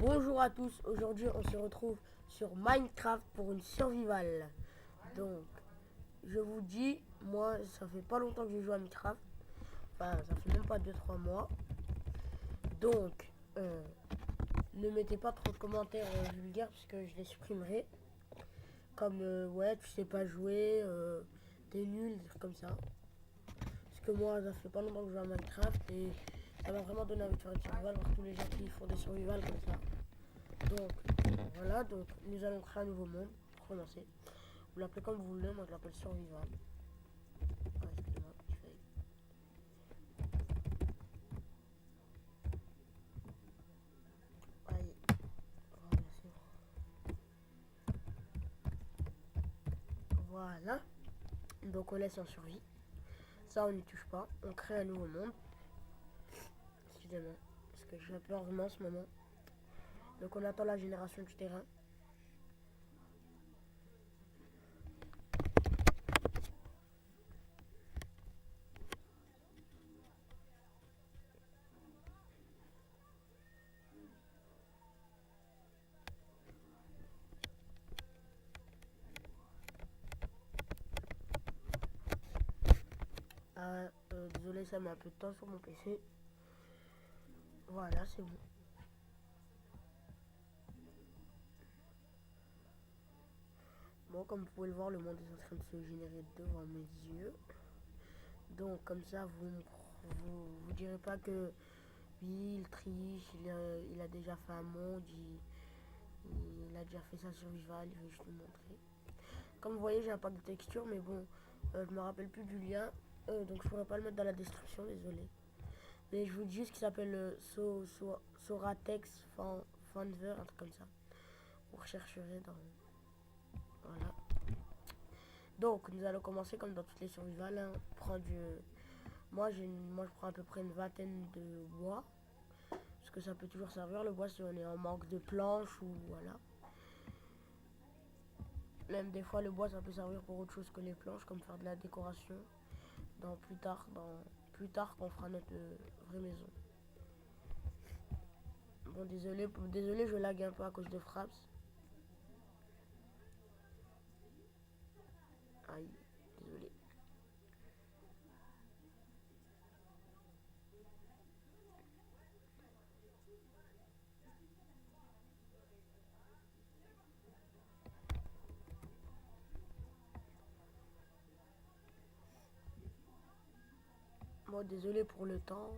Bonjour à tous, aujourd'hui on se retrouve sur Minecraft pour une survival. Donc, je vous dis, moi ça fait pas longtemps que je joue à Minecraft, enfin ça fait même pas 2-3 mois. Donc, ne mettez pas trop de commentaires vulgaires puisque je les supprimerai. Comme, ouais, tu sais pas jouer, t'es nul, des trucs comme ça. Parce que moi ça fait pas longtemps que je joue à Minecraft et ça m'a vraiment donné envie de faire une survival, voir tous les gens qui font des survival comme ça. Donc voilà, donc nous allons créer un nouveau monde pour commencer. Vous l'appelez comme vous voulez, moi je l'appelle survival. Ah, excusez-moi, je fais. Aïe, voilà, c'est bon. Voilà, donc on laisse en survie. Ça on n'y touche pas, on crée un nouveau monde. Excusez-moi, parce que j'ai peur vraiment en ce moment. Donc on attend la génération du terrain. Désolé, ça met un peu de temps sur mon PC. Voilà, c'est bon. Bon, comme vous pouvez le voir, le monde est en train de se générer devant mes yeux. Donc comme ça, vous direz pas que oui, il triche, il a déjà fait un monde, il a déjà fait sa survival, il veut juste nous montrer. Comme vous voyez, j'ai un pack de texture, mais bon, je me rappelle plus du lien, donc je pourrais pas le mettre dans la description, désolé. Mais je vous dis juste qu'il s'appelle Soratex Fanver, un truc comme ça. Vous rechercherez dans... Voilà. Donc, nous allons commencer comme dans toutes les survivals. Hein. Moi, je prends à peu près une vingtaine de bois. Parce que ça peut toujours servir le bois si on est en manque de planches ou voilà. Même des fois le bois ça peut servir pour autre chose que les planches, comme faire de la décoration plus tard quand on fera notre vraie maison. Bon désolé je lag un peu à cause de Fraps. Aïe, désolé. Moi désolé pour le temps.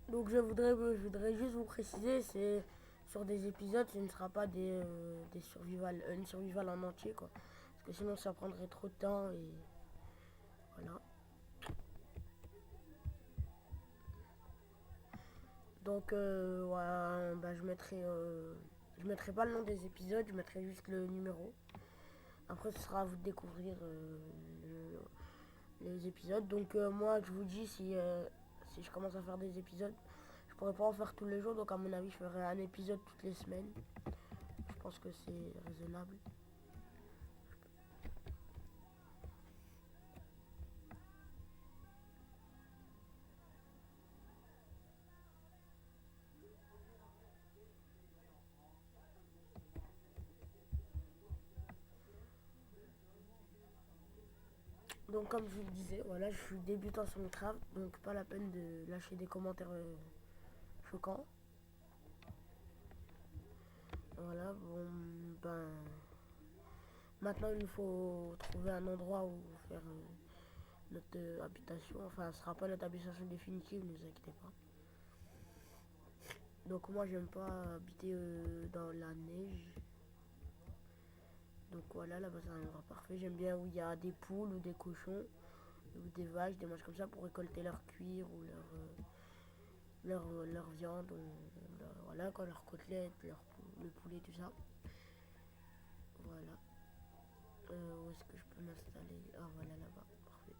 Donc je voudrais juste vous préciser, c'est sur des épisodes, ce ne sera pas des survival, une survival en entier quoi. Parce que sinon ça prendrait trop de temps et voilà. Donc ouais, bah, je mettrai pas le nom des épisodes, je mettrai juste le numéro. Après ce sera à vous de découvrir les épisodes. Donc moi je vous dis si je commence à faire des épisodes, je pourrais pas en faire tous les jours, donc à mon avis je ferai un épisode toutes les semaines. Je pense que c'est raisonnable. Donc comme je vous le disais, voilà, je suis débutant sur Minecraft, donc pas la peine de lâcher des commentaires choquants. Voilà, bon ben maintenant il nous faut trouver un endroit où faire notre habitation. Enfin ce sera pas notre habitation définitive, ne vous inquiétez pas. Donc moi j'aime pas habiter dans la neige. Donc voilà, là-bas c'est un endroit parfait. J'aime bien où il y a des poules ou des cochons ou des vaches, des manches comme ça pour récolter leur cuir ou leur viande, voilà, quoi, leurs côtelettes, le poulet, tout ça. Voilà. Où est-ce que je peux m'installer? Ah voilà là-bas, parfait.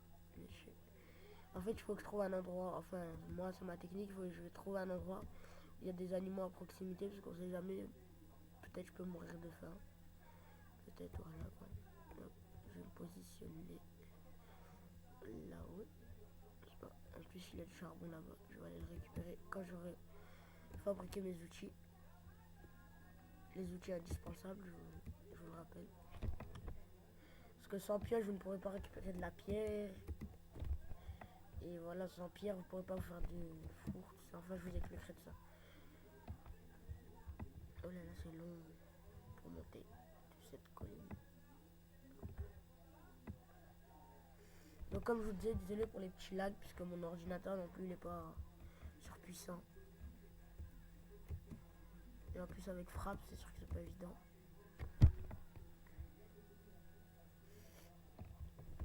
En fait, il faut que je trouve un endroit, enfin moi c'est ma technique, je vais trouver un endroit où il y a des animaux à proximité parce qu'on sait jamais, peut-être je peux mourir de faim. Peut-être, voilà quoi. Donc, je vais me positionner là-haut. En plus, il y a du charbon là-bas. Je vais aller le récupérer quand j'aurai fabriqué mes outils. Les outils indispensables, je vous le rappelle. Parce que sans pierre, je ne pourrais pas récupérer de la pierre. Et voilà, sans pierre, vous ne pourrez pas faire du four, tout ça. Enfin, je vous expliquerai de ça. Oh là là, c'est long pour monter de cette colline. Donc comme je vous disais, désolé pour les petits lags, puisque mon ordinateur non plus, il n'est pas surpuissant. Et en plus avec frappe, c'est sûr que c'est pas évident.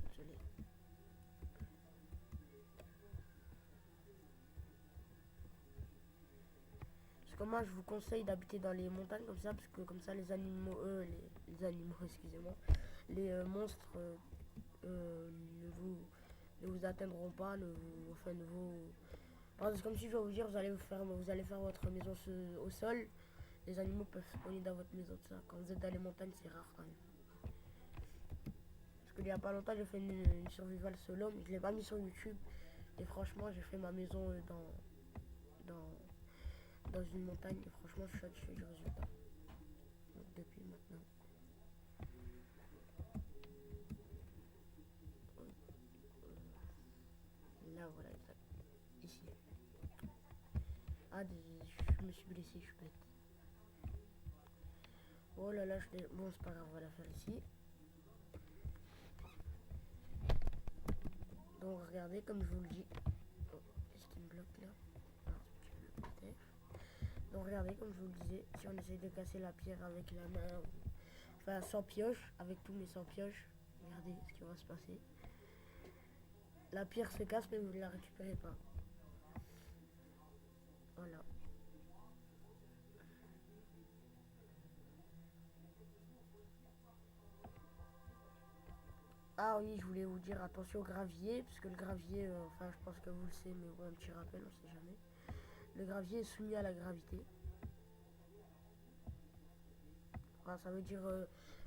Désolé. Parce que moi, je vous conseille d'habiter dans les montagnes comme ça, parce que comme ça, les animaux, les animaux, excusez-moi, les monstres ne vous atteindront pas, enfin, ne vous... C'est comme si je vais vous dire, vous allez faire votre maison au sol. Les animaux peuvent spawner dans votre maison, tout ça. Quand vous êtes dans les montagnes, c'est rare quand même. Parce qu'il y a pas longtemps, j'ai fait une survival solo, mais je l'ai pas mis sur YouTube. Et franchement, j'ai fait ma maison dans une montagne. Et franchement, je suis satisfait du résultat. Donc depuis maintenant. Là, voilà, exact. Ici. Ah, je me suis blessé, je suis bête. Oh là là, bon, c'est pas grave, on va la faire ici. Donc, regardez, comme je vous le dis. Oh, est-ce qu'il me bloque là? Non, donc, regardez, comme je vous le disais, si on essaye de casser la pierre avec la main, enfin, sans pioche, avec tout, mais sans pioche, regardez ce qui va se passer. La pierre se casse, mais vous ne la récupérez pas. Voilà. Ah oui, je voulais vous dire attention au gravier, parce que le gravier, enfin je pense que vous le savez, mais bon, un petit rappel, on sait jamais. Le gravier est soumis à la gravité. Enfin, ça veut dire,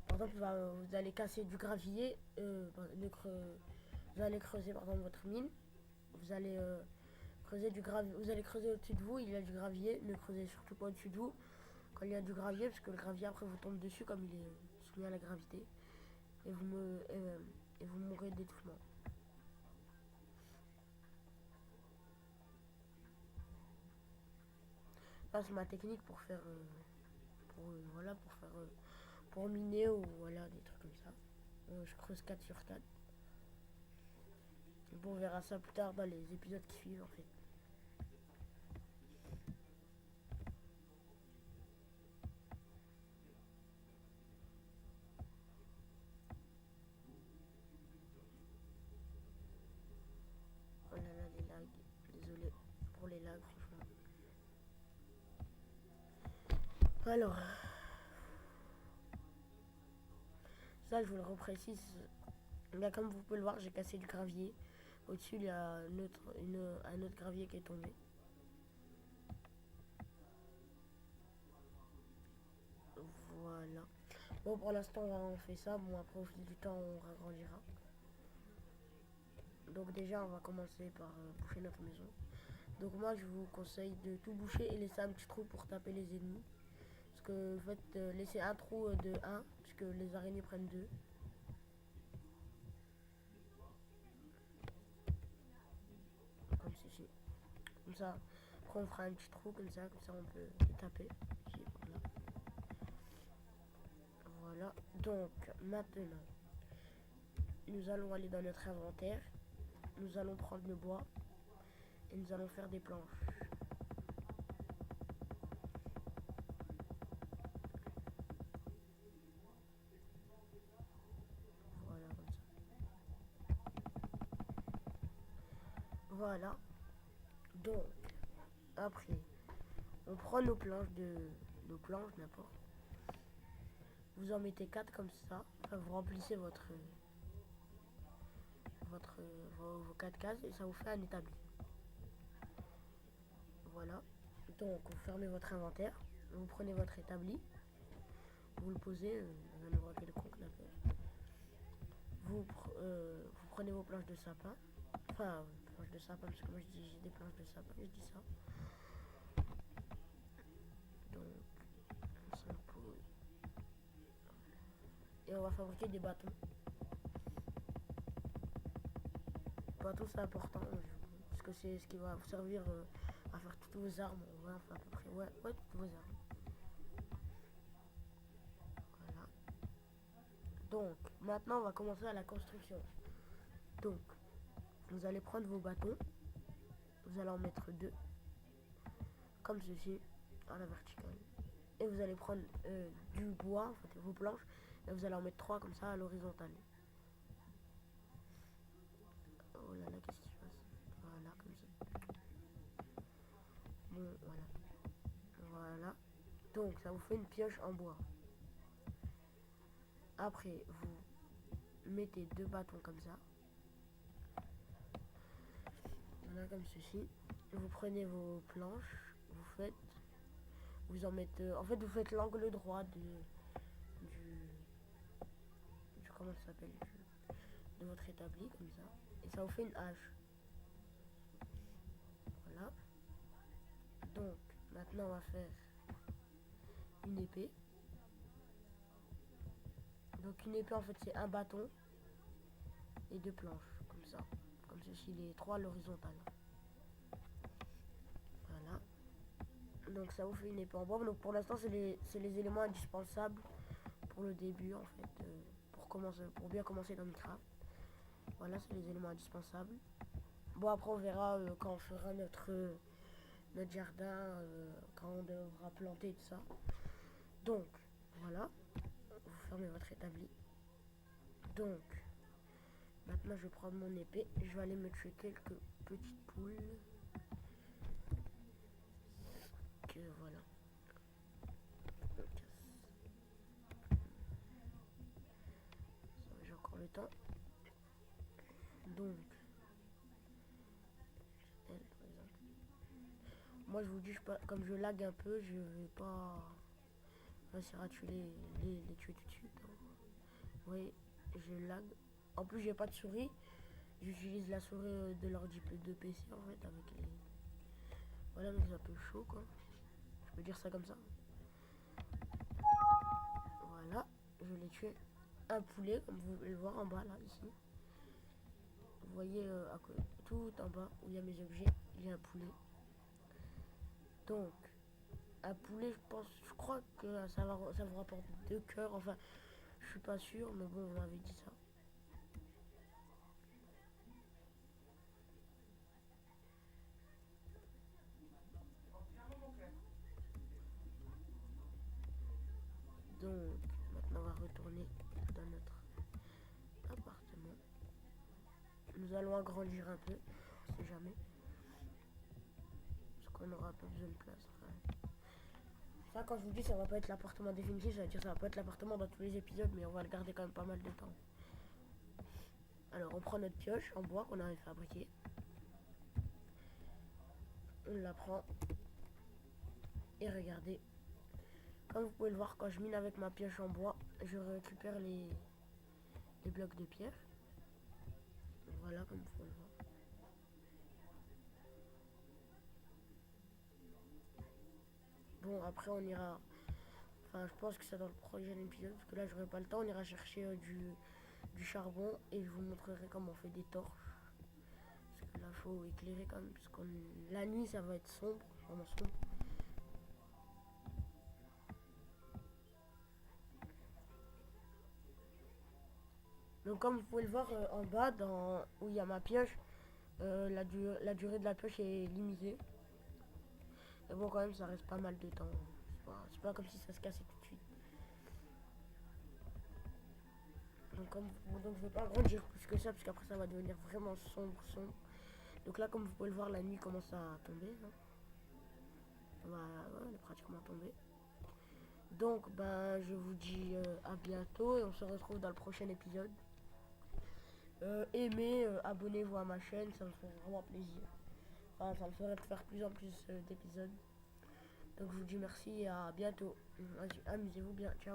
par exemple, vous allez casser du gravier, vous allez creuser par exemple votre mine, vous allez creuser du gravier, vous allez creuser au-dessus de vous, il y a du gravier, ne creusez surtout pas au-dessus de vous quand il y a du gravier, parce que le gravier après vous tombe dessus comme il est soumis à la gravité, et vous mourrez d'étouffement. Ça c'est ma technique pour faire, voilà, pour miner ou voilà des trucs comme ça. Je creuse 4 sur 4. Bon, on verra ça plus tard dans les épisodes qui suivent en fait. Oh là là, les lags. Désolé pour les lags, franchement. Alors, ça je vous le reprécise. Là, comme vous pouvez le voir, j'ai cassé du gravier. Au-dessus, il y a un autre gravier qui est tombé. Voilà. Bon, pour l'instant, on fait ça. Bon, après, au fil du temps, on agrandira. Donc déjà, on va commencer par boucher notre maison. Donc moi, je vous conseille de tout boucher et laisser un petit trou pour taper les ennemis. Parce que, en fait, laisser un trou de 1, puisque les araignées prennent 2. Comme ceci. Comme ça, après on fera un petit trou comme ça on peut les taper. Ici, voilà. Voilà. Donc, maintenant, nous allons aller dans notre inventaire. Nous allons prendre le bois et nous allons faire des planches. Voilà, comme ça. Voilà. Donc, après, on prend nos planches n'importe. Vous en mettez 4 comme ça. Enfin, vous remplissez vos 4 cases et ça vous fait un établi. Voilà. Donc, vous fermez votre inventaire. Vous prenez votre établi. le posez dans un endroit quelconque, d'accord. Vous prenez vos planches de sapin. Enfin, planches de sapin, parce que moi je dis j'ai des planches de sapin, je dis ça. Donc, on s'impose. Et on va fabriquer des bâtons. Bâtons, c'est important, parce que c'est ce qui va vous servir à faire toutes vos armes. Ouais, enfin, à peu près, ouais, toutes vos armes. Voilà. Donc, maintenant, on va commencer à la construction. Donc, vous allez prendre vos bâtons. Vous allez en mettre 2. Comme ceci, à la verticale. Et vous allez prendre du bois, en fait, vos planches. Et vous allez en mettre 3 comme ça à l'horizontale. Oh là là, qu'est-ce qui se passe? Voilà, comme ça. Bon, voilà. Voilà. Donc, ça vous fait une pioche en bois. Après, vous mettez 2 bâtons comme ça. Voilà, comme ceci. Vous prenez vos planches, vous en mettez, en fait, vous faites l'angle droit du comment ça s'appelle, de votre établi, comme ça. Et ça vous fait une hache. Voilà. Donc, maintenant, on va faire une épée. Donc, une épée, en fait, c'est un bâton et 2 planches, comme ça. Comme ceci, les 3 à l'horizontale. Voilà. Donc, ça vous fait une épée en bois. Donc, pour l'instant, c'est les éléments indispensables pour le début, en fait, pour bien commencer dans Minecraft. Voilà, c'est les éléments indispensables. Bon, après, on verra quand on fera notre jardin, quand on devra planter tout ça. Donc, voilà. Vous fermez votre établi. Donc, maintenant, je vais prendre mon épée. Je vais aller me tuer quelques petites poules. Que voilà. J'ai encore le temps. Donc, elle, par exemple. Moi, je vous dis, comme je lag un peu, je vais pas réussir à tuer les tuer tout de suite. Hein. Oui, je lag. En plus, j'ai pas de souris. J'utilise la souris de l'ordi de PC en fait avec les. Voilà, mais c'est un peu chaud quoi. Je peux dire ça comme ça. Voilà, je l'ai tué. Un poulet, comme vous pouvez le voir en bas là, ici. Vous voyez tout en bas où il y a mes objets, il y a un poulet. Donc, un poulet, je crois que ça vous rapporte 2 cœurs. Enfin, je suis pas sûr, mais bon, on m'avait dit ça. Donc, maintenant on va retourner dans notre appartement. Nous allons agrandir un peu, on sait jamais. Parce qu'on n'aura pas besoin de place. Enfin, ça, quand je vous dis, ça va pas être l'appartement définitif, ça veut dire ça va pas être l'appartement dans tous les épisodes, mais on va le garder quand même pas mal de temps. Alors, on prend notre pioche en bois qu'on avait fabriquée. On la prend. Et regardez. Comme vous pouvez le voir, quand je mine avec ma pioche en bois, je récupère les blocs de pierre. Voilà, comme vous pouvez le voir. Bon, après on ira. Enfin, je pense que c'est dans le prochain épisode, parce que là j'aurai pas le temps. On ira chercher du charbon et je vous montrerai comment on fait des torches. Parce que là, il faut éclairer quand même, parce que la nuit ça va être sombre, vraiment sombre. Donc, comme vous pouvez le voir en bas, où il y a ma pioche, la durée de la pioche est limitée. Mais bon, quand même, ça reste pas mal de temps. C'est pas comme si ça se cassait tout de suite. Donc je vais pas agrandir plus que ça, parce qu'après ça va devenir vraiment sombre. Donc là, comme vous pouvez le voir, la nuit commence à tomber. Hein. Elle est pratiquement tombée. Donc, ben, je vous dis à bientôt et on se retrouve dans le prochain épisode. Aimez, abonnez-vous à ma chaîne, ça me fait vraiment plaisir. Enfin, ça me ferait de faire plus en plus d'épisodes. Donc je vous dis merci et à bientôt. Amusez-vous bien. Ciao.